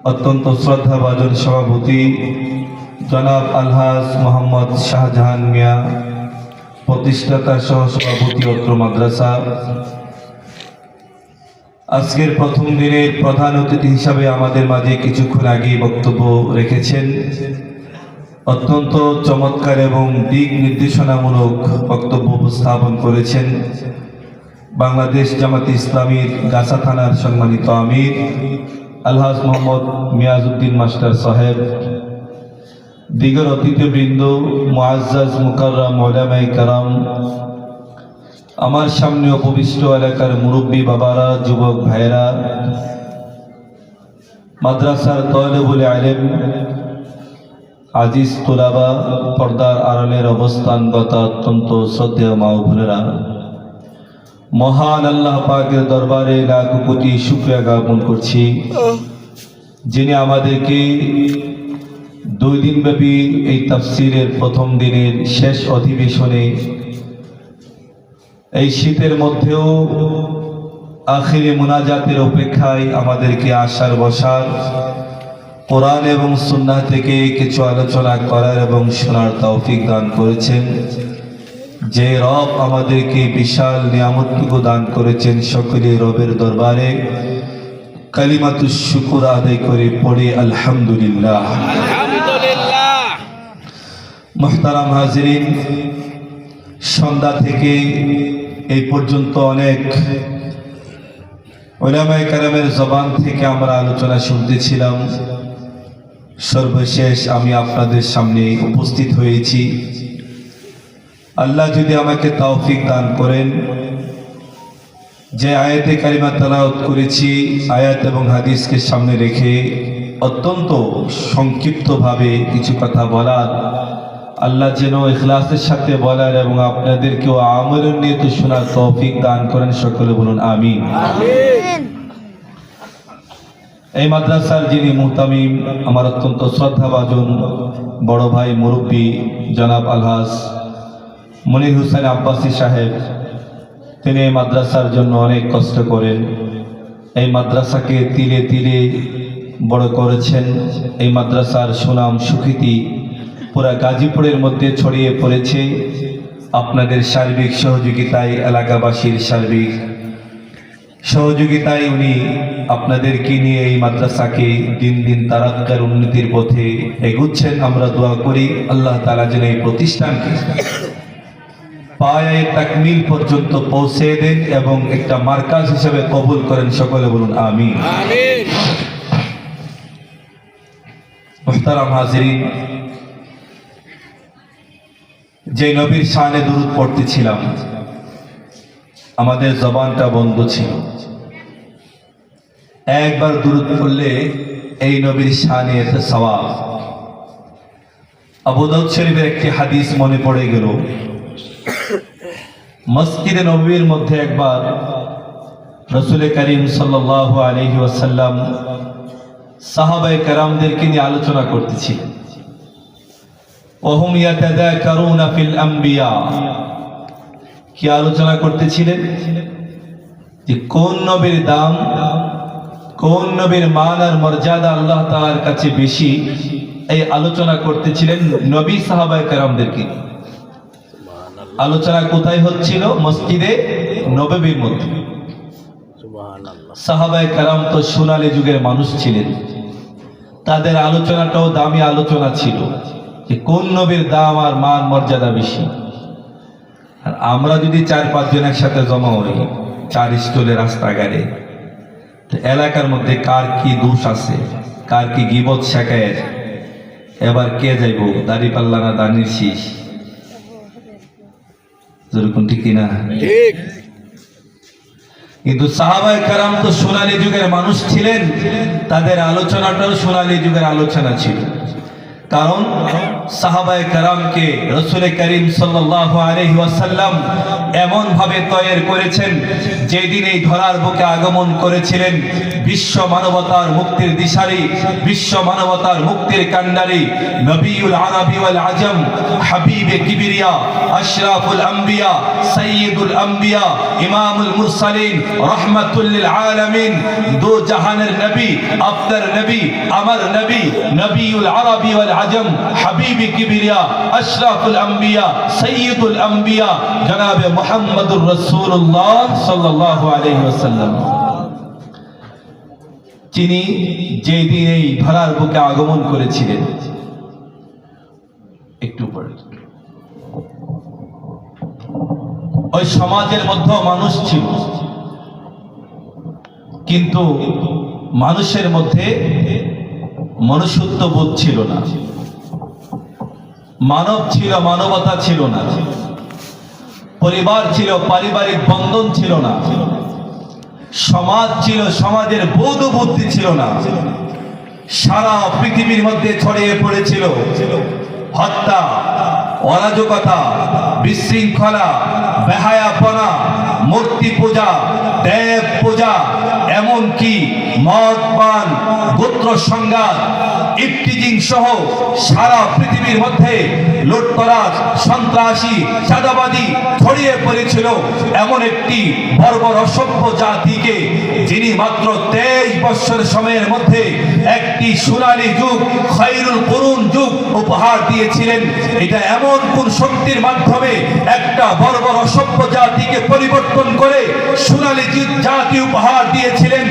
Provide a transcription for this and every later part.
অত্যন্ত শ্রদ্ধাভাজন সভাপতি জনাব আলহাজ মোহাম্মদ শাহজাহান মিয়া, প্রতিষ্ঠাতা সহ সভাপতি অত্র মাদ্রাসা, আজকের প্রথম দিনের প্রধান অতিথি হিসাবে আমাদের মাঝে কিছুক্ষণ আগে বক্তব্য রেখেছেন। অত্যন্ত চমৎকার এবং দিক নির্দেশনামূলক বক্তব্য উপস্থাপন করেছেন বাংলাদেশ জামাতে ইসলামীর গাছা থানার সম্মানিত আমির আলহাজ মোহাম্মদ মিয়াজউদ্দিন মাস্টার সাহেব, দিগর অতিথিবৃন্দ, মুআজ্জাজ মুকাররম উলামায়ে কেরাম, আমার সামনে উপবিষ্ট এলাকার মুরব্বী বাবারা, যুবক ভাইয়েরা, মাদ্রাসার তালেবুল ইলম, আজিজ তুলাবা, পর্দার আড়ালের অবস্থানগত অত্যন্ত শ্রদ্ধেয় মা ও বোনেরা, মহান আল্লাহ পাকের দরবারে লাখ কোটি শুকরিয়া জ্ঞাপন করছি, যিনি আমাদেরকে 2 দিনব্যাপী এই তাফসীরের প্রথম দিনের শেষ অধিবেশনে এই শীতের মধ্যেও আখিরে মুনাজাতের অপেক্ষায় আমাদেরকে আসার বসার, কোরআন এবং সুন্নাহ থেকে কিছু আলোচনা করার এবং শোনার তৌফিক দান করেছেন। যে রব আমাদেরকে বিশাল নিয়ামতটুকু দান করেছেন, সকলে রবের দরবারে কালিমাতুশ শুকর আদায় করে পড়ে আলহামদুলিল্লাহ। মুহতারাম হাজিরিন, সন্ধ্যা থেকে এই পর্যন্ত অনেক উলামায়ে কেরামের জবান থেকে আমরা আলোচনা শুনতেছিলাম। সর্বশেষ আমি আপনাদের সামনে উপস্থিত হয়েছি। আল্লাহ যদি আমাকে তৌফিক দান করেন, যে আয়াতে কারিমা তেলাওয়াত করেছি, আয়াত এবং হাদিসকে সামনে রেখে অত্যন্ত সংক্ষিপ্তভাবে কিছু কথা বলার, আল্লাহ যেন ইখলাসের সাথে বলার এবং আপনাদেরকেও আমলের নিয়তে শোনার তৌফিক দান করেন। সকলে বলুন আমিন। এই মাদ্রাসার যিনি মুহতামিম, আমার অত্যন্ত শ্রদ্ধাভাজন বড় ভাই মুরব্বী জনাব আলহাজ মনির হোসেন আব্বাসী সাহেব, তিনি এই মাদ্রাসার জন্য অনেক কষ্ট করেন। এই মাদ্রাসাকে তিলে তিলে বড় করেছেন। এই মাদ্রাসার সুনাম সুখ্যাতি পুরা গাজীপুরের মধ্যে ছড়িয়ে পড়েছে। আপনাদের সার্বিক সহযোগিতায়, এলাকাবাসীর সার্বিক সহযোগিতায় উনি আপনাদেরকে নিয়ে এই মাদ্রাসাকে দিন দিন তারাক্কার উন্নতির পথে এগুচ্ছেন। আমরা দোয়া করি আল্লাহ তাআলা যেন এই প্রতিষ্ঠানকে পায়ে তাকমিল পর্যন্ত পৌঁছে দেন এবং একটা মার্কাজ হিসেবে কবুল করেন। সকলে বলুন আমিন। মুহতারাম হাজিরিন, যে নবীর শানে দুরূদ পড়তেছিলাম, আমাদের জবানটা বন্ধ ছিল। একবার দুরূদ পড়লে এই নবীর শানে এত সওয়াব। আবু দাউদ শরীফের একটি হাদিস মনে পড়ে গেল। মসজিদে নববীর মধ্যে একবার রাসূল করিম সাল্লাল্লাহু আলাইহি ওয়াসাল্লাম সাহাবায়ে কেরামদেরকে নিয়ে আলোচনা করতেছিলেন। ওহুম ইয়াতাযাকারুনা ফিল আম্বিয়া, কি আলোচনা করতেছিলেন? যে কোন নবীর দাম, কোন নবীর মান আর মর্যাদা আল্লাহ তাআলার কাছে বেশি, এই আলোচনা করতেছিলেন নবী সাহাবায়ে কেরামদেরকে। আলোচনা কোথায় হচ্ছিল? মসজিদে নববীর মধ্যে। সাহাবায়ে কেরাম তো সোনালী যুগের মানুষ ছিলেন, তাদের আলোচনাটাও দামি আলোচনা ছিল যে কোন নবীর দাম আর মান মর্যাদা বেশি। আর আমরা যদি 4-5 জন একসাথে জমা হই 4 স্টলে রাস্তাঘাটে, তো এলাকার মধ্যে কার কি দোষ আছে, কার কি গীবত শেখায়, এবার কে যাইব দাড়ি পাল্লা না দানির শীষ, যেরকম ঠিক কিনা? ঠিক। কিন্তু সাহাবায়ে কেরাম তো সোনালী যুগের মানুষ ছিলেন, তাদের আলোচনাটাও সোনালী যুগের আলোচনা ছিল। কারণ সাহাবায়ে কেরামকে রাসূল করিম সাল্লাল্লাহু আলাইহি ওয়াসাল্লাম এমন ভাবে তৈরি করেছেন যেদিন এই ধরার বুকে আগমন করেছিলেন বিশ্ব মানবতার মুক্তির দিশারি, বিশ্ব মানবতার মুক্তির কান্ডারি, নবিউল আরবি ওয়াল আজম, হাবিবে কিবরিয়া, আশরাফুল আম্বিয়া, সাইয়্যিদুল আম্বিয়া, ইমামুল মুরসালিন, রাহমাতুল লিল আলামিন, দো জাহানের নবী, আপনার নবী, আমার নবী, নবিউল আরবি ওয়াল আজম, হাবিবে কিবরিয়া, আশরাফুল আম্বিয়া, সাইয়্যিদুল আম্বিয়া, জনাবে মুহাম্মদুর রাসূলুল্লাহ সাল্লাল্লাহু আলাইহি ওয়াসাল্লাম, যিনি যেদিন এই ধরার বুকে আগমন করেছিলেন। একটু পরে ওই সমাজের মধ্যে মানুষ ছিল, কিন্তু মানুষের মধ্যে মনুষ্যত্ব বোধ ছিল না, মানব ছিল, মানবতা ছিল না, পরিবার ছিল, পারিবারিক বন্ধন ছিল না, সমাজ ছিল, সমাজের বোধ বুদ্ধি ছিল না। সারা পৃথিবীর মধ্যে ছড়িয়ে পড়েছিল হত্যা, অরাজকতা, বিশৃঙ্খলা, বেহায়াপনা, মূর্তি পূজা, দেব পূজা, এমনকি মদ পান, গোত্র সংঘাত, ইফতিজিং সহ সারা পৃথিবীর মধ্যে লুটতরাজ, সন্ত্রাসী, চাঁদাবাজি ছড়িয়ে পড়েছিল এমন একটি বর্বর অসভ্য জাতিকে যিনি মাত্র 23 বছর সময়ের মধ্যে একটি সোনালী যুগ, খায়রুল কুরুন যুগ উপহার দিয়েছিলেন। এটা এমন কোন শক্তির মাধ্যমে একটা বর্বর অসভ্য জাতিকে পরিবর্তন করে সোনালী জাতি উপহার দিয়েছিলেন।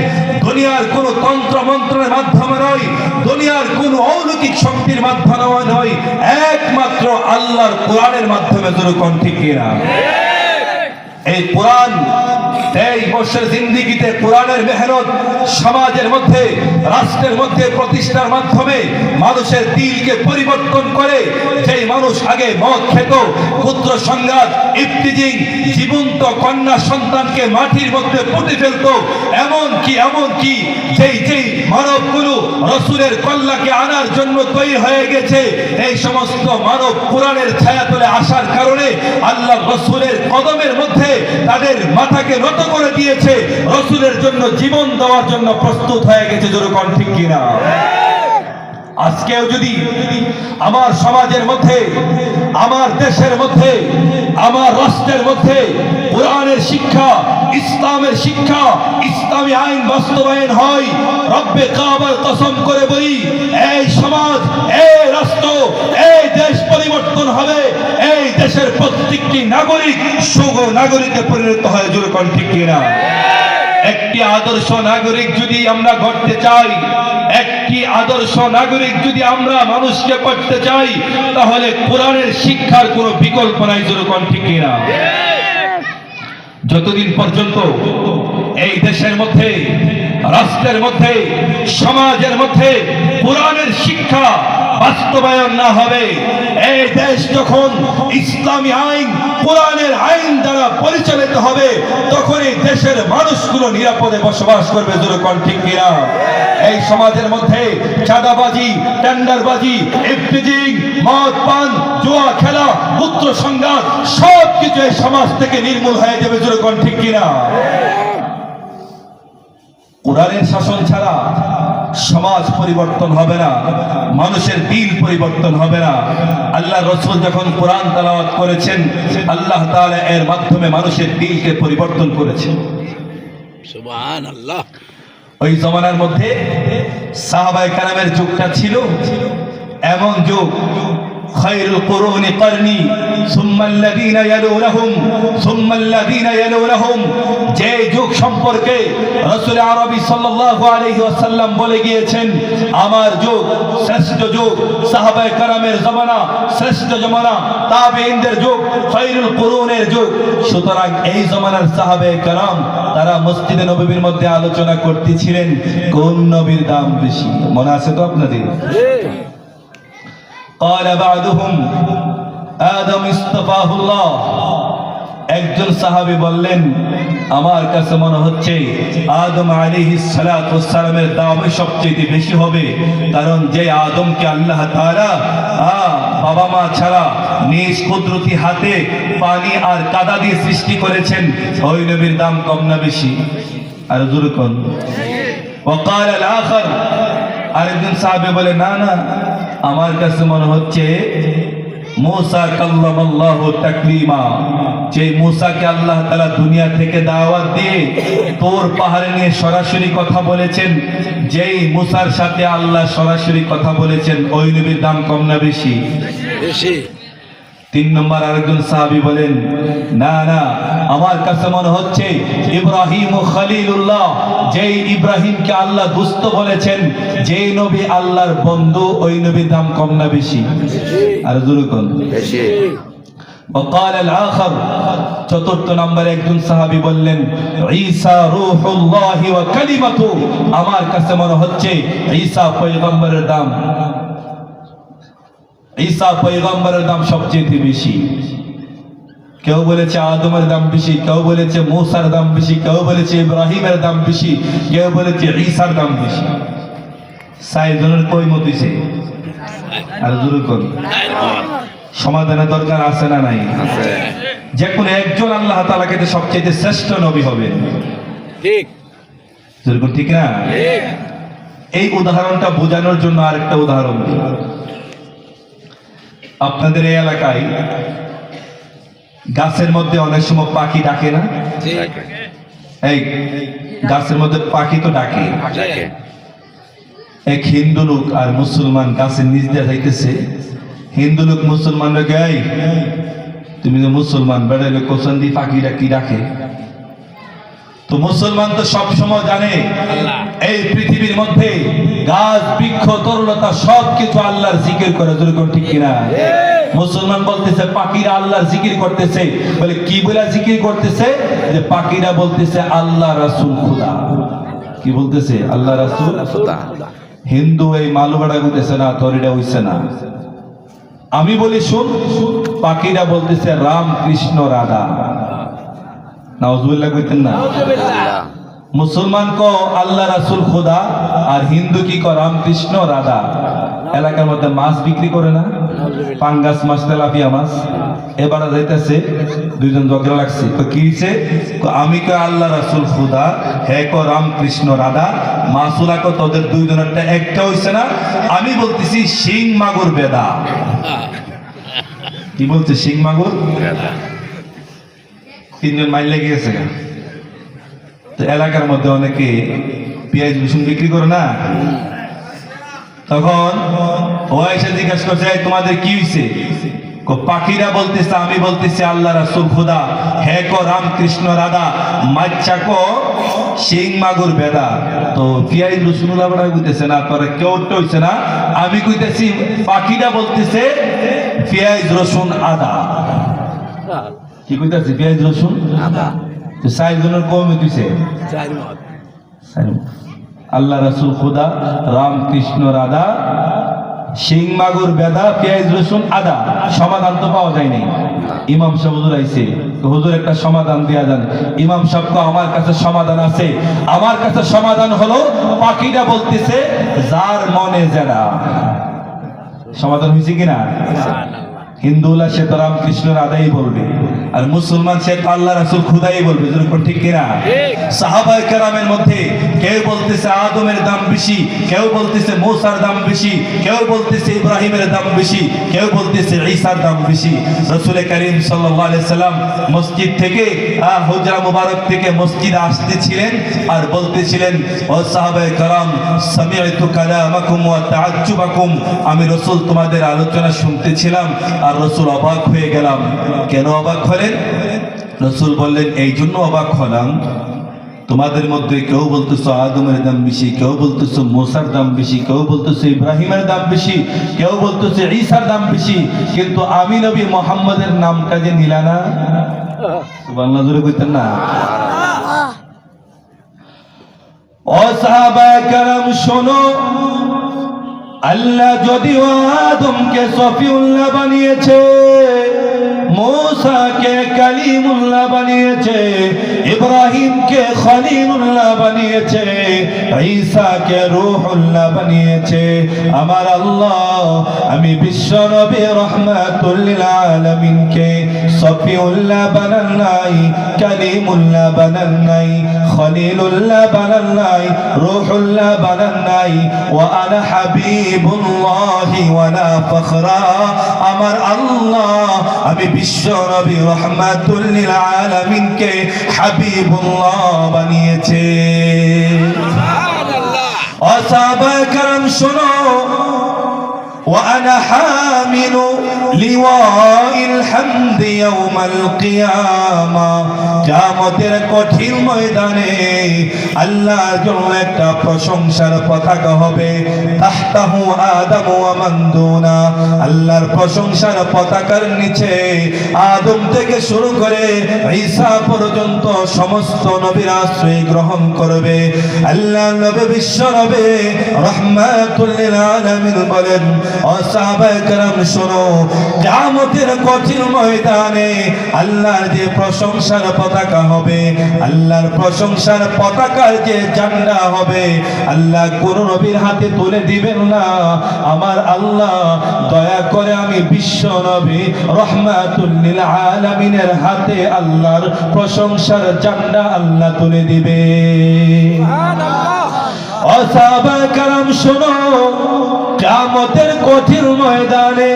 দুনিয়ার কোন তন্ত্র মন্ত্রের মাধ্যমে নয়, দুনিয়ার কোন অলৌকিক শক্তির মাধ্যমে নয়, একমাত্র আল্লাহর কোরআনের মাধ্যমে। যেরকম ঠিক কিনা? এই কোরআন 23 বছর জিন্দেগিতে কোরআনের মেহনত সমাজের মধ্যে, রাষ্ট্রের মধ্যে প্রতিষ্ঠার মাধ্যমে মানুষের দিলকে পরিবর্তন করে। যেই মানুষ আগে মদ খেত, পুত্র সংঘাত, ইফতিজিং, জীবন্ত কন্যা সন্তানকে মাটির মধ্যে পুঁতে ফেলত, এমনকি যেই মানবগুলো রাসূলের কল্যাণকে আনার জন্য তৈরি হয়ে গেছে, এই সমস্ত মানব কোরআনের ছায়াতলে আসার কারণে আল্লাহ রাসূলের কদমের মধ্যে তাদের মাথাকে নত করে দিয়েছে, রাসূলের জন্য জীবন দেওয়ার জন্য প্রস্তুত হয়ে গেছে। যেরকম ঠিক কিনা? আজকেও যদি আমার সমাজের মধ্যে, আমার দেশের মধ্যে, আমার রাষ্ট্রের মধ্যে কোরআনের শিক্ষা, ইসলামের শিক্ষা, ইসলামী আইন বাস্তবায়ন হয়, রব্বে কাবার কসম করে বলি, এই সমাজ, এই রাষ্ট্র, এই দেশ পরিবর্তন হবে। এই দেশের প্রত্যেকটি নাগরিক সুনাগরিকে পরিণত হয়। যেরকম ঠিক কিনা? একটি আদর্শ নাগরিক যদি আমরা গড়তে চাই, একটি আদর্শ নাগরিক যদি আমরা মানুষকে করতে চাই, তাহলে কোরআনের শিক্ষার কোনো বিকল্প নাই। যেরকম ঠিক কিনা? যতদিন পর্যন্ত এই দেশের মধ্যে, রাষ্ট্রের মধ্যে, সমাজের মধ্যে কোরআনের শিক্ষা বাস্তবায়ন না হবে, এই দেশ যখন ইসলামী আইন, কোরআনের আইন দ্বারা পরিচালিত হবে, তখন এই দেশের মানুষগুলো নিরাপদে বসবাস করবে। যেরকম ঠিক কিনা? এই সমাজের মধ্যে চাঁদাবাজি, টেন্ডারবাজি, ইফতিজিং, মদ পান, জুয়া খেলা, পুত্র সংঘাত সবকিছু এই সমাজ থেকে নির্মূল হয়ে যাবে। যেরকম ঠিক কিনা? কোরআনের শাসন ছাড়া সমাজ পরিবর্তন হবে না, মানুষের দিল পরিবর্তন হবে না। আল্লাহ রাসূল যখন কোরআন তেলাওয়াত করেছেন, আল্লাহ তাআলা এর মাধ্যমে মানুষের দিলকে পরিবর্তন করেছেন। সুবহানাল্লাহ। ওই জমানার মধ্যে সাহাবায়ে কেরামের যুগটা ছিল এমন যুগ, খায়রুল কুরুনি করনি সুম্মাল্লাযীনা ইয়ালুনহুম সুম্মাল্লাযীনা ইয়ালুনহুম, যে যুগ সম্পর্কে রাসূল আরবি সাল্লাল্লাহু আলাইহি ওয়াসাল্লাম বলে গিয়েছেন, আমার যুগ শ্রেষ্ঠ যুগ, সাহাবায়ে কেরামের জামানা শ্রেষ্ঠ জামানা, তাবেঈনদের যুগ খায়রুল কুরুনের যুগ। সুতরাং এই জামানার সাহাবায়ে কেরাম তারা মসজিদে নববীর মধ্যে আলোচনা করতেছিলেন কোন নবীর দাম বেশি। মনে আছে তো আপনাদের? قال بعضهم آدم اصطفاه الله একজন সাহাবী বললেন, আমার কাছে মনে হচ্ছে আদম আলাইহিস সালাতু ওয়াস সালামের দামই সবচেয়ে বেশি হবে, কারণ যে আদমকে আল্লাহ তাআলা বাবা মা ছাড়া নিজ কুদরতি হাতে পানি আর কাদা দিয়ে সৃষ্টি করেছেন, ওই নবীর দাম কম না বেশি? আর জোরে কোন। ওয়াকাল আল আখার, আরেকজন সাহাবী বলে, না না, আমার কাছে মনে হচ্ছে মুসা কাল্লামাল্লাহু তাকলিমা, যে মুসাকে আল্লাহ তাআলা দুনিয়া থেকে দাওয়াত দিয়ে তোর পাহাড়ে নিয়ে সরাসরি কথা বলেছেন, যেই মুসার সাথে আল্লাহ সরাসরি কথা বলেছেন, ওই নবীর দাম কম না বেশি? বেশি। 3 নম্বর আরেকজন সাহাবী বলেন, না না, আমার কাছে মনে হচ্ছে ইব্রাহিম ও খলিলুল্লাহ, যেই ইব্রাহিমকে আল্লাহ দোস্ত বলেছেন, যেই নবী আল্লাহর বন্ধু, ওই নবীর দাম কম না বেশি? আর জোরে কোন। বেশি। وقال الآخر, চতুর্থ নম্বরে একজন সাহাবী বললেন, ঈসা রূহুল্লাহ ওয়া কালিমাতু, আমার কাছে মনে হচ্ছে ঈসা পয়গম্বরের দাম, ঈসা পয়গম্বরের দাম সবচেয়ে বেশি। কেউ বলেছে আদমের দাম বেশি, কেউ বলেছে মুসার দাম বেশি, কেউ বলেছে ইব্রাহিমের দাম বেশি, কেউ বলেছে ঈসার দাম বেশি। সাইজনের কই মতিছে? আর জোরে কোন। সমাধানের দরকার আছে না নাই? আছে। যে কোনো একজন আল্লাহ তাআলাকে সবচেয়ে শ্রেষ্ঠ নবী হবে, ঠিক? জোরে কোন, ঠিক না? ঠিক। এই উদাহরণটা বোঝানোর জন্য আরেকটা উদাহরণ দিই। আপনাদের এই এলাকায় গাছের মধ্যে অনেক সময় পাখি ডাকে না? এই গাছের মধ্যে পাখি তো ডাকে। এক হিন্দু লোক আর মুসলমান গাছের নিচ দিয়ে যাইতেছে। হিন্দু লোক মুসলমানরা গাই, তুমি তো মুসলমান, বেড়াইলে কোসন দি পাখিরা কি ডাকে? তো মুসলমান তো সব সময় জানে এই পৃথিবীর মধ্যে গাছ বৃক্ষ তরুলতা সবকিছু আল্লাহর জিকির করে, যেরকম, ঠিক কিনা? মুসলমান বলতেছে পাখিরা আল্লাহর জিকির করতেছে, বলে কি বলে জিকির করতেছে? যে পাখিরা বলতেছে আল্লাহ রাসূল খুদা। কি বলতেছে? আল্লাহ রাসূল খুদা। হিন্দু এই মালুবাড়া বলতেছে না, তরিটা হইছে না। আমি বলি শুন, পাখিরা বলতেছে রাম কৃষ্ণ রাধা। নাউজুবিল্লাহ কইতেন না? মুসলমান কো আল্লাহ রাসূল খুদা, আর হিন্দু কি কো রাম কৃষ্ণ রাধা। এলাকার মধ্যে মাছ বিক্রি করে না, পাঙ্গাস মাছ, তেলাপিয়া মাছ। এবার যাইতেছে দুইজন ঝগড়া লাগছে, তো কি হইছে? আমি কো আল্লাহ রাসূল খুদা, হে কো রাম কৃষ্ণ রাধা। মাসুলা কো তোদের দুইজনেরটা একটা হইছে না, আমি বলতেছি শিং মাগুর বেদা। কি বলছে? শিং মাগুর বেদা। 3 জন মাইল লেগে গেছে। তো এলাকার মধ্যে অনেকে পেঁয়াজ রসুন বিক্রি করে না, তখন ও এসে জিজ্ঞাসা করছে, তোমাদের কি হয়েছে? পাখিরা বলতেছে আমি বলতেছি আল্লাহ রাসূল খুদা, হে কো রাম কৃষ্ণ রাধা, মাচ্চা কো শিং মাগুর বেদা। তো পেঁয়াজ রসুন লাবড়া কইতেছে না, তোরা কেউ হইছে না, আমি কইতেছি পাখিরা বলতেছে পেঁয়াজ রসুন আদা। কি কইতাছে? পেঁয়াজ রসুন আদা। তো 4 জনের কমে দিছে 4 মত। আল্লাহ রাসূল খুদা, রাম কৃষ্ণ রাধা, শিং মাগুর বেদা, পেঁয়াজ রসুন আদা। সমাধান তো পাওয়া যায় নাই। ইমাম সাহেব হুজুর আইছে, হুজুর একটা সমাধান দেয়া যান। ইমাম সাহেব কো আমার কাছে সমাধান আছে। আমার কাছে সমাধান হলো পাখিরা বলতেছে যার মনে যেটা। সমাধান হইছে কিনা? হিন্দুরা সে তো রাম কৃষ্ণ রাধাই বলবে, আর মুসলমান সে তো আল্লাহ রাসূল খুদাই বলবে, যেরকম, ঠিক কিনা? সাহাবায়ে কেরামের মধ্যে কেউ বলতেছে আদমের দাম বেশি, কেউ বলতেছে মুসার দাম বেশি, কেউ বলতেছে ইব্রাহিমের দাম বেশি, কেউ বলতেছে ঈসার দাম বেশি। রাসূল করিম সাল্লাল্লাহু আলাইহি সাল্লাম মসজিদ থেকে হুজরা মুবারক থেকে মসজিদে আসতেছিলেন আর বলতেছিলেন, ও সাহাবায়ে কেরাম, সামি'তু কালামাকুম ওয়া তাআজ্জুবাকুম, আমি রাসূল তোমাদের আলোচনা শুনতেছিলাম আর রাসূল অবাক হয়ে গেলাম। কেন অবাক হলেন? রাসূল বললেন, এই জন্য অবাক হলাম, তোমাদের মধ্যে কেউ বলতেছো আদমের দাম বেশি, কেউ বলতেছো মুসার দাম বেশি, কেউ বলতেছো ইব্রাহিমের দাম বেশি, কেউ বলতেছো ঈসার দাম বেশি, কিন্তু আমি নবী মুহাম্মদের নামটা যে নিলা না। সুবহানাল্লাহ, জোরে কইতেন না? ও সাহাবায়ে কেরাম শোনো, আল্লাহ যদিও আদমকে সফিউল্লাহ বানিয়েছে, मूसाকে কালিমুল্লাহ বানিয়েছে, ইব্রাহিমকে খলিলুল্লাহ বানিয়েছে, ঈসাকে রূহুল্লাহ বানিয়েছে। আমার আল্লাহ আমি বিশ্ব নবী রাহমাতুল লিল আলামিনকে সফিউল্লাহ বানান নাই, কালিমুল্লাহ বানান নাই, খলিলুল্লাহ বানান নাই, রূহুল্লাহ বানান নাই। ওয়া আনা হাবিবুল্লাহি ওয়া লা ফখরা। আমার আল্লাহ আমি বিশ্ব নবী রাহমাতুল লিল আলামিনকে হাবিবুল্লাহ বানিয়েছে। সুবহানাল্লাহ। ও সাহাবায়ে কেরাম শোনো, وأنا حامل لواء الحمد يوم القيامة। কিয়ামতের কঠিন ময়দানে আল্লাহর জন্য একটা প্রশংসার পতাকা হবে। তাহতাহু আদম ওয়া মান দুনা। আল্লাহর প্রশংসার পতাকার নিচে আদম থেকে শুরু করে ঈসা পর্যন্ত সমস্ত নবীরা আশ্রয় গ্রহণ করবে। আল্লাহর নবী বিশ্ব নবী রাহমাতুল লিল আলামিন বলেন, ও সাহাবায়ে কেরাম শোনো, কিয়ামতের কঠিন ময়দানে আল্লাহর যে প্রশংসার পতাকা হবে, আল্লাহর প্রশংসার পতাকার যে ঝান্ডা হবে, আল্লাহ কোন নবীর হাতে তুলে দিবেন না। আমার আল্লাহ দয়া করে আমি বিশ্ব নবী রাহমাতুল লিল আলামিনের হাতে আল্লাহর প্রশংসার ঝান্ডা আল্লাহ তুলে দিবে। সুবহানাল্লাহ। ও সাহাবায়ে কেরাম শোনো, কিয়ামতের কঠিন ময়দানে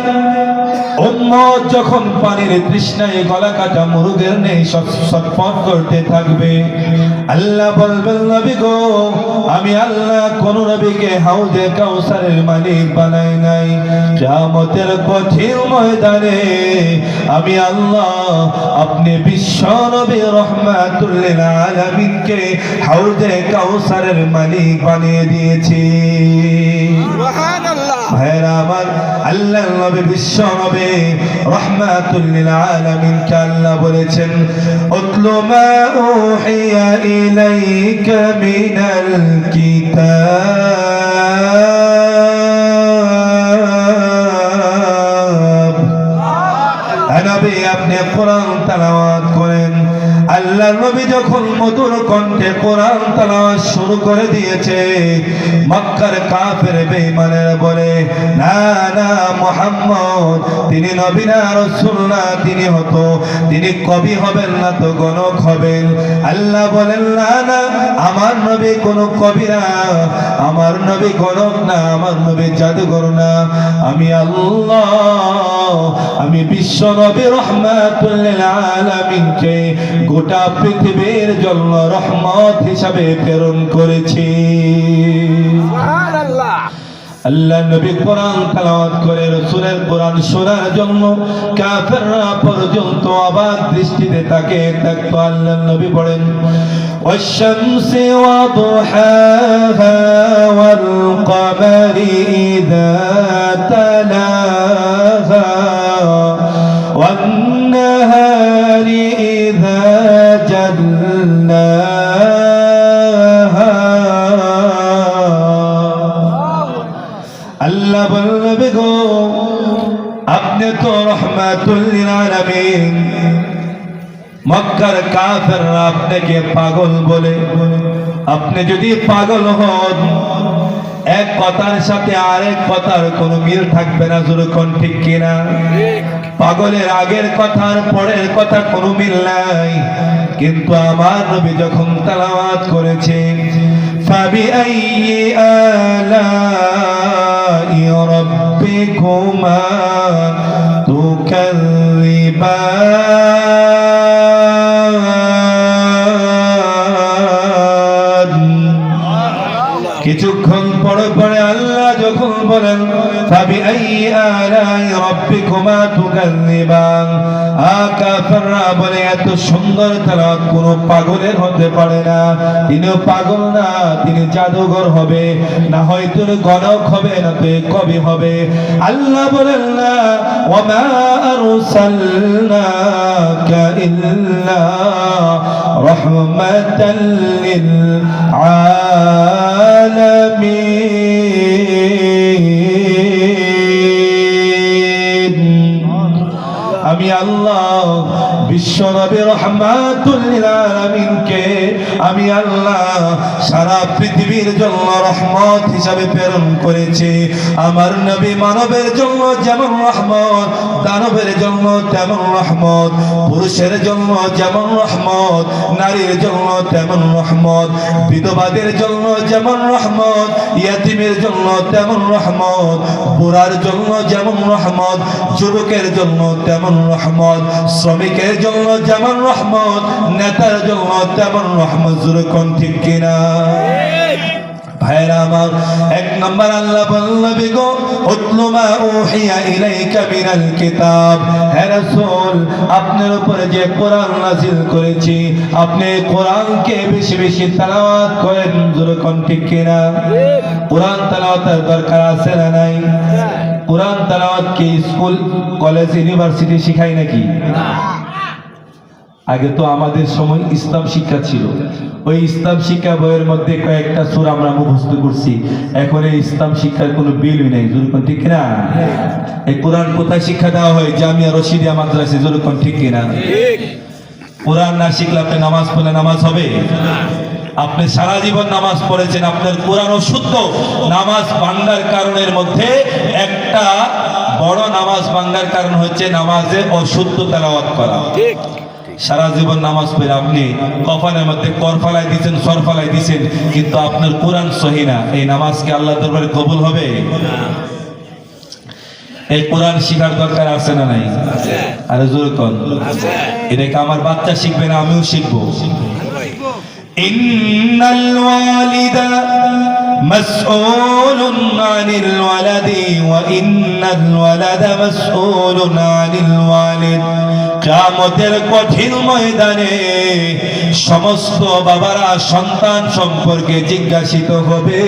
উম্মত যখন পানির তৃষ্ণায় গলা কাটা মুরগের নেই ছটফট করতে থাকবে, আল্লাহ বলবেন, নবী গো আমি আল্লাহ কোন নবীকে হাউজে কাউসারের মালিক বানাই নাই। কিয়ামতের কঠিন ময়দানে আমি আল্লাহ আপনি বিশ্ব নবী রাহমাতুল লিল আলামিনকে হাউজে কাউসারের মালিক বানিয়ে দিয়েছি। সুবহানাল্লাহ। ভাইরা আমার, আল্লাহ নবী বিশ্ব নবী রাহমাতুল লিল আলামিনকে আল্লাহ বলেছেন, উতলু মা উহিয়া ইলাইকা মিনাল কিতাব। নবী আপনি কোরআন তেলাওয়াত করেন। আল্লাহ নবী যখন মধুর কণ্ঠে কোরআন তেলাওয়াত শুরু করে দিয়েছে, মক্কার কাফের বেঈমানেরা বলে, না না মুহাম্মদ তিনি নবী না, রাসূল না, তিনি কবি হবেন না তো গণক হবেন। আল্লাহ বলেন, না না আমার নবী কোনো কবি না, আমার নবী গণক না, আমার নবী জাদুঘর না। আমি আল্লাহ আমি বিশ্ব নবী রাহমাতুল লিল আলামিনকে গোটা পৃথিবীর জন্য রহমত হিসাবে প্রেরণ করেছি। সুবহানাল্লাহ। আল্লাহ নবী কোরআন তেলাওয়াত করে রাসূলের কোরআন শোনার জন্য কাফেররা পর্যন্ত অবাক দৃষ্টিতে তাকে থাকতো। আল্লাহ নবী বলেন, ওয়াশ-শামসি ওয়া দুহাহা ওয়াল কমারি ইযা তালাহা ওয়ান নাহারি ইযা জাল্লাহা। আল্লাহ বলবে গো আপনি তো রাহমাতুল লিল আলামিন, মক্কার কাফেররা আপনাকে পাগল বলে। আপনি যদি পাগল হন, এক কথার সাথে আরেক কথার কোনো মিল থাকবে না। যখন ঠিক কিনা? পাগলের আগের কথার পরের কথা কোনো মিল নাই। কিন্তু আমার নবী যখন তেলাওয়াত করেছে, ফাবিআইয়ি আলাই রাব্বিকুমা তুকাযযিবান। কিছুক্ষণ পরে পরে আল্লাহ যখন বলেন, ফাবিআইয়ি আলাই রাব্বিকুমা তুকাযযিবান, কাফেররা বলে এত সুন্দর তেলাওয়াত কোন পাগলের হতে পারে না। তিনিও পাগল না, তিনি জাদুঘর হবে, না হয়তো গণক হবে, না তো কবি হবে। আল্লাহ বলেন না, ওয়ামা আরসালনাকা ইল্লা রাহমাতাল লিল আলামিন। আমি আল্লাহ বিশ্বনবী রাহমাতুল লিল আলামিনকে আমি আল্লাহ সারা পৃথিবীর জন্য রহমত হিসাবে প্রেরণ করেছি। আমার নবী মানবের জন্য যেমন রহমত, দানবের জন্য তেমন রহমত, পুরুষের জন্য যেমন রহমত, নারীর জন্য তেমন রহমত, বিধবাদের জন্য যেমন রহমত, ইয়াতীমের জন্য তেমন রহমত, বুড়ার জন্য যেমন রহমত, যুবকের জন্য তেমন রহমত, শ্রমিকের জন্য যেমন রহমত, নেতার জন্য তেমন রহমত। যেরকম ঠিক কিনা ভাইরা আমার, এক নম্বর আল্লাহ বললেন গো উতলু মা উহিয়া ইলাইকা মিনাল কিতাব। হে রাসূল, আপনার উপরে যে কোরআন নাযিল করেছি আপনি কোরআনকে বেশি বেশি তেলাওয়াত করেন। যেরকম ঠিক কিনা কোরআন তেলাওয়াতের দরকার আছে না নাই? কোরআন তেলাওয়াত কি স্কুল কলেজ ইউনিভার্সিটি শেখায় নাকি? আগে তো আমাদের সময় ইসলাম শিক্ষা ছিল, ওই ইসলাম শিক্ষা বইয়ের মধ্যে কয়েকটা সূরা আমরা মুখস্থ করছি। এখন এই ইসলাম শিক্ষার কোনো বিলই নাই। যেরকম ঠিক কিনা? এই কোরআন কোথায় শিক্ষা দেওয়া হয়? জামিয়া রশিদিয়া মাদ্রাসায়। যেরকম ঠিক কিনা? কোরআন না শিখলে আপনি নামাজ পড়লে নামাজ হবে? আপনি সারা জীবন নামাজ পড়েছেন, আপনার কোরআনও শুদ্ধ। নামাজ ভাঙ্গার কারণের মধ্যে একটা বড় নামাজ ভাঙ্গার কারণ হচ্ছে নামাজে অশুদ্ধ তেলাওয়াত করা। ঠিক, সারা জীবন নামাজ পড়ে আপনি কপালের মধ্যে কর ফালাই দিচ্ছেন, সর ফালাই দিচ্ছেন, কিন্তু আপনার কোরআন সহি না। এই নামাজ কি আল্লাহ দরবারে কবুল হবে? এই কোরআন শিখার দরকার আছে না নাই? আরে জোরে কোন, এটাকে আমার বাচ্চা শিখবে না, আমিও শিখবো। ইন্নাল ওয়ালিদা মাসউলুন আনিল ওয়ালাদি ওয়া ইন্নাল ওয়ালাদা মাসউলুন আনিল ওয়ালিদ। কিয়ামতের কঠিন ময়দানে সমস্ত বাবারা সন্তান সম্পর্কে জিজ্ঞাসিত হবে,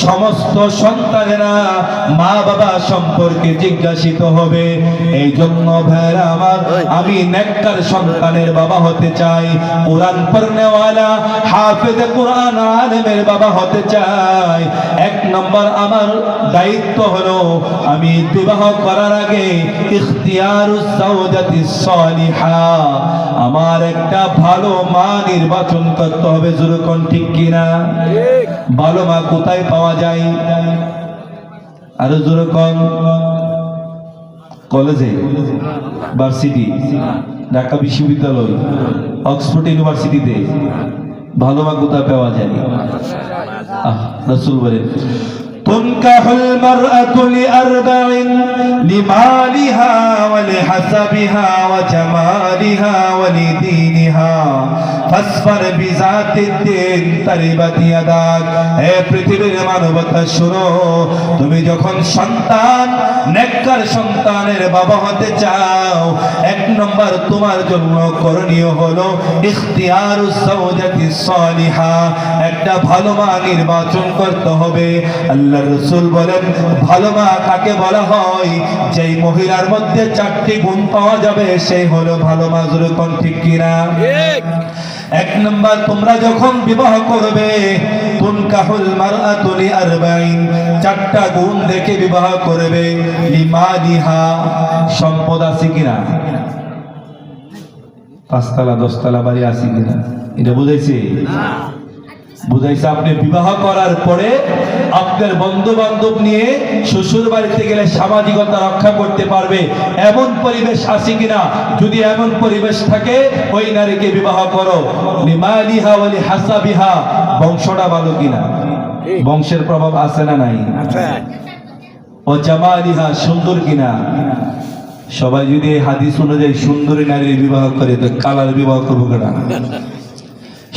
সমস্ত সন্তানেরা মা বাবা সম্পর্কে জিজ্ঞাসিত হবে। এই জন্য ভাইরা আমার, আমি নেককার সন্তানের বাবা হতে চাই, কোরআন পড়নেওয়ালা হাফেজ কোরআন আলেমের বাবা হতে চাই। এক নম্বর আমার দায়িত্ব হলো আমি বিবাহ করার আগে ইখতিয়ারুস সাওজাতিস সালিহা, আমার একটা ভালো মা নির্বাচন করতে হবে। যেরকম ঠিক কিনা? ভালো মা কোথায় পাওয়া যায়? আরো যেরকম কলেজে, ভার্সিটি, ঢাকা বিশ্ববিদ্যালয়, অক্সফোর্ড ইউনিভার্সিটিতে ভালো মা কোথায় পাওয়া যায়? রাসূল বলেন তুনকাহুল মারআতু লিআরবাইন লিমালিহা ওয়া লিহাসাবিহা ওয়া জামালিহা ওয়া লিদীনিহা ফাসফার বিযাতিদ্দিন তারিবাত ইয়াদাক। হে পৃথিবীর মানবতা শুনো, তুমি যখন সন্তান নেককার সন্তানের বাবা হতে চাও, এক নম্বর তোমার জন্য করণীয় হলো ইখতিয়ারুস সাওজাতিস সালিহা, একটা ভালো মা নির্বাচন করতে হবে। আল্লাহ রাসূল বলেন ভালো মা কাকে বলা হয়? যেই মহিলার মধ্যে চারটি গুণ পাওয়া যাবে সেই হলো ভালো মা। যেরকম ঠিক কিনা? এক নম্বর, তোমরা যখন বিবাহ করবে তুনকাহুল মারআতু লিআরবাইন, চারটা গুণ দেখে বিবাহ করবে। লিমালিহা, সম্পদ আছে কিনা, পাঁচতলা দশতলা বাড়ি আছে কিনা, এটা বুঝাইছে? বুঝাইছে আপনি বিবাহ করার পরে আপনার বন্ধু বান্ধব নিয়ে শ্বশুর বাড়িতে গেলে সামাজিকতা রক্ষা করতে পারবে এমন পরিবেশ আছে কিনা। যদি এমন পরিবেশ থাকে ওই নারীকে বিবাহ করো। লিমালিহা ওয়া লিহাসাবিহা, বংশটা ভালো কিনা, বংশের প্রভাব আছে না নাই? ও জামালিহা, সুন্দর কিনা। সবাই যদি এই হাদিস অনুযায়ী সুন্দরী নারীর বিবাহ করে তো কালার বিবাহ করবো কেনা?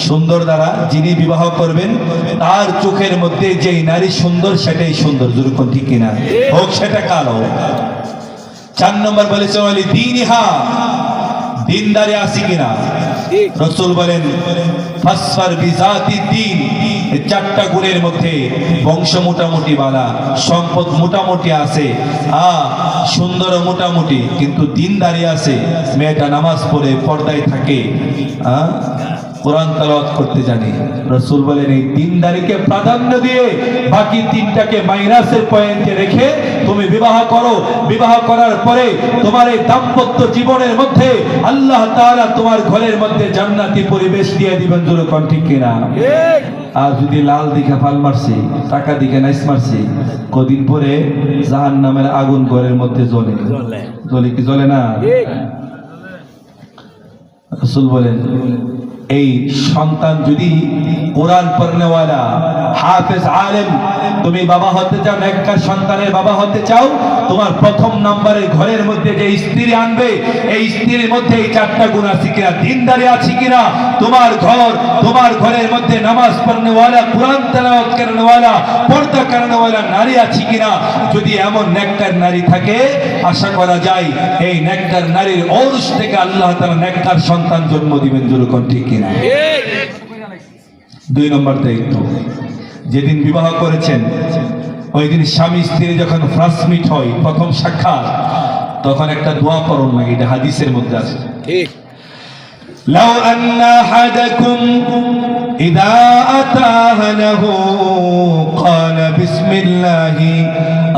সুন্দর দ্বারা যিনি বিবাহ করবেন তার চোখের মধ্যে যেই নারী সুন্দর সেটাই সুন্দর। যেরকম ঠিক কিনা? হোক সেটা কালো। 4 নম্বর বলেছে ওয়ালি দীনিহা, দিনদারি আছে কিনা। রাসূল বলেন ফাসফার বিযাতিদ্দিন, এই চারটা গুণের মধ্যে বংশ মোটামুটি বালা, সম্পদ মোটামুটি আছে, সুন্দর মোটামুটি, কিন্তু দিনদারি আছে, মেয়েটা নামাজ পড়ে পর্দায় থাকে, কোরআন তেলাওয়াত করতে জানে। রাসূল বলেন এই দিনদারিকে প্রাধান্য দিয়ে বাকি তিনটাকে মাইনাসের পয়েন্টে রেখে তুমি বিবাহ করো। বিবাহ করার পরে তোমার এই দাম্পত্য জীবনের মধ্যে আল্লাহ তাআলা তোমার ঘরের মধ্যে জান্নাতি পরিবেশ দিয়ে দিবেন। জোরে কোন ঠিক কিনা? আর যদি লাল দিকে ফাল মারছে, টাকা দিকে নাইস মারছে, কদিন পরে জাহান্নামের আগুন ঘরের মধ্যে জ্বলে। জ্বলে কি জ্বলে না? রাসূল বলেন, এই সন্তান যদি কোরআন পড়নেওয়ালা হাফেজ আলেম, তুমি বাবা হতে চাও, নেককার সন্তানের বাবা হতে চাও, তোমার প্রথম নম্বরে ঘরের মধ্যে যে স্ত্রী আনবে, এই স্ত্রীর মধ্যে এই চারটা গুণ আছে কিনা, দিনদারি আছে কিনা, তোমার ঘরের মধ্যে নামাজ পড়নেওয়ালা, কোরআন তেলাওয়াত করনেওয়ালা, পর্দা করনেওয়ালা নারী আছে কিনা। যদি এমন নেককার নারী থাকে, আশা করা যায় এই নেককার নারীর ঔরস থেকে আল্লাহ তাআলা নেককার সন্তান জন্ম দিবেন। জোরে কোন ঠিক কিনা? 2 নম্বর দায়িত্ব, যেদিন বিবাহ করেছেন ওই দিন স্বামী স্ত্রী যখন ফার্স্ট মিট হয়, প্রথম সাক্ষাৎ, তখন একটা দোয়া পড়ুন লাগে, এটা হাদিসের মধ্যে আছে। ঠিক, লাউ আন্না আহাদাকুম ইযা আতা আহলাহু ক্বালা বিসমিল্লাহি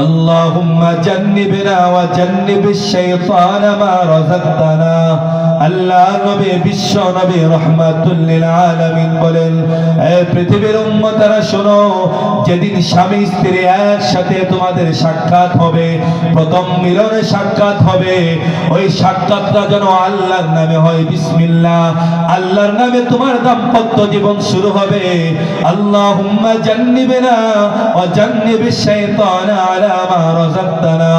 আল্লাহুম্মা জান্নিবনা ওয়া জান্নিবিশ শাইতানা মা রাযাকতানা। আল্লাহ নবী, বিশ্ব নবী রাহমাতুল লিল আলামিন বলেন, এই পৃথিবীর উম্মতরা শোনো, যেদিন স্বামী স্ত্রী একসাথে তোমাদের সাক্ষাৎ হবে, প্রথম মিলনে সাক্ষাৎ হবে, ওই সাক্ষাৎটা যেন আল্লাহর নামে হয়। বিসমিল্লাহ, আল্লাহর নামে তোমার দাম্পত্য জীবন শুরু হবে। আল্লাহুম্মা জান্নিবনা ওয়া জান্নিবিশ শাইতানা আলা মা রাযাকতানা।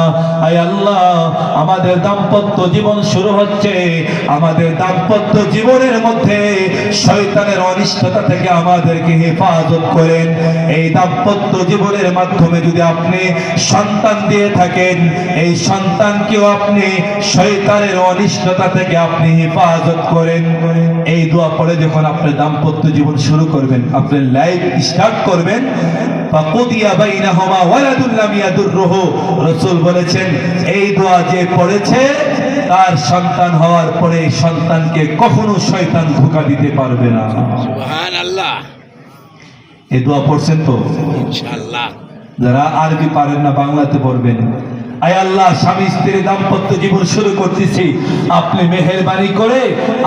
আয় আল্লাহ, আমাদের দাম্পত্য জীবন শুরু হচ্ছে, আমাদের দাম্পত্য জীবনের মধ্যে শয়তানের অনিষ্টতা থেকে আমাদেরকে হেফাজত করেন। এই দাম্পত্য জীবনের মাধ্যমে যদি আপনি সন্তান দিয়ে থাকেন, এই সন্তানকেও আপনি শয়তানের অনিষ্টতা থেকে আপনি হেফাজত করেন। এই দোয়া পড়ে যখন আপনি দাম্পত্য জীবন শুরু করবেন, আপনি লাইফ স্টার্ট করবেন, ফাকুদিয়া বাইনাহুমা ওয়ালাদুন লাম ইয়াদুররুহু। রাসূল বলেছেন, এই দোয়া যে পড়েছে তার সন্তান হওয়ার পরে সন্তানকে কখনো শয়তান ধোঁকা দিতে পারবে না। সুবহানাল্লাহ। এই দোয়া পড়ছেন তো? ইনশাআল্লাহ। যারা আরবি পারেন না, বাংলাতে পড়বেন। আয় আল্লাহ, স্বামী স্ত্রী দাম্পত্য জীবন শুরু করতেছি, আপনি মেহেরবানি করে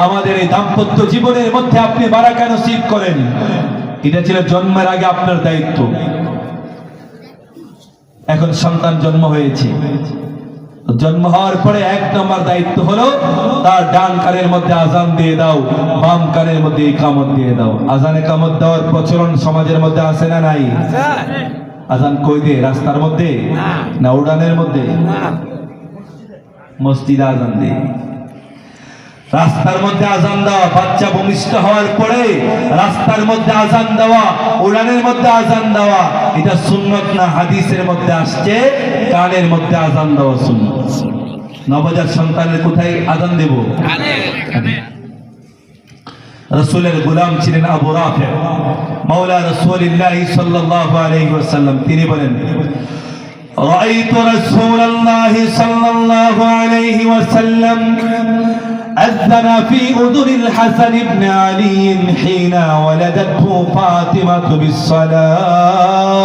আমাদের এই দাম্পত্য জীবনের মধ্যে আপনি বারাকা নসিব করেন। এটা ছিল জন্মের আগে আপনার দায়িত্ব। এখন সন্তান জন্ম হয়েছে, জন্ম হওয়ার পরে 1 নম্বর দায়িত্ব হলো তার ডান কানের মধ্যে আজান দিয়ে দাও, বাম কানের মধ্যে ইকামত দিয়ে দাও। আজান ইকামত দেওয়ার প্রচলন সমাজের মধ্যে আছে না নাই? আজান কই দিয়ে? রাস্তার মধ্যে না উড়ানের মধ্যে? মসজিদে আজান দিয়ে। রাস্তার মধ্যে আজান দেওয়া, বাচ্চা ভূমিষ্ঠ হওয়ার পরে রাস্তার মধ্যে আজান দেওয়া, উড়ানের মধ্যে আজান দেওয়া, এটা সুন্নত না, হাদিসের মধ্যে আসছে কানের মধ্যে আজান দেওয়া সুন্নত। নবজাত সন্তানের কোথায় আজান দেব? কানে। রাসূলের গোলাম ছিলেন আবু রাফি, মাওলা রাসূলুল্লাহ সাল্লাল্লাহু আলাইহি ওয়াসাল্লাম, তিনি বলেন, রাআইতু রাসূলুল্লাহ সাল্লাল্লাহু আলাইহি ওয়াসাল্লাম أذن في أذن الحسن بن علي حين ولدته فاطمة بالصلاة।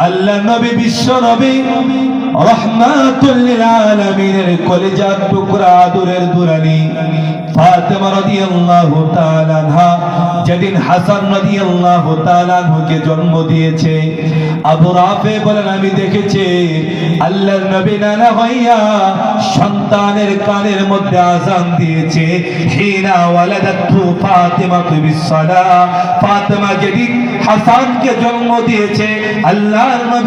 আল্লাহ নবী, বিশ্ব নবী রাহমাতুল লিল আলামিনের কলিজার টুকরা, আদরের দুরানি ফাতেমা রাদিয়াল্লাহু তাআলা আনহা যেদিন হাসান রাদিয়াল্লাহু তাআলা আনহুকে জন্ম দিয়েছে, আবু রাফি বলেন, আমি দেখেছি আল্লাহর নবী নানা হইয়া সন্তানের কানের মধ্যে আজান দিয়েছে। হিনা ওয়ালাদাতু ফাতিমা বিসসালাহ, ফাতেমা যেদিন হাসানকে জন্ম দিয়েছে, আল্লাহর নবী